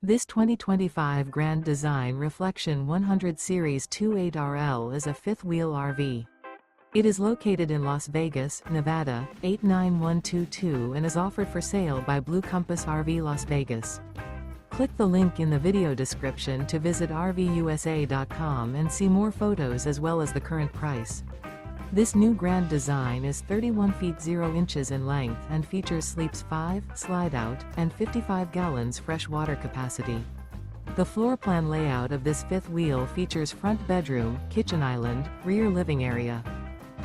This 2025 Grand Design Reflection 100 Series 28RL is a fifth-wheel RV. It is located in Las Vegas, Nevada, 89122 and is offered for sale by Blue Compass RV Las Vegas. Click the link in the video description to visit RVUSA.com and see more photos as well as the current price. This new Grand Design is 31 feet 0 inches in length and features sleeps 5, slide-out, and 55 gallons fresh water capacity. The floor plan layout of this fifth wheel features front bedroom, kitchen island, rear living area.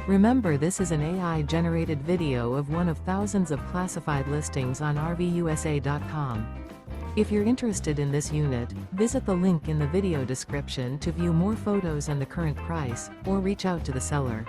Remember, this is an AI-generated video of one of thousands of classified listings on RVUSA.com. If you're interested in this unit, visit the link in the video description to view more photos and the current price, or reach out to the seller.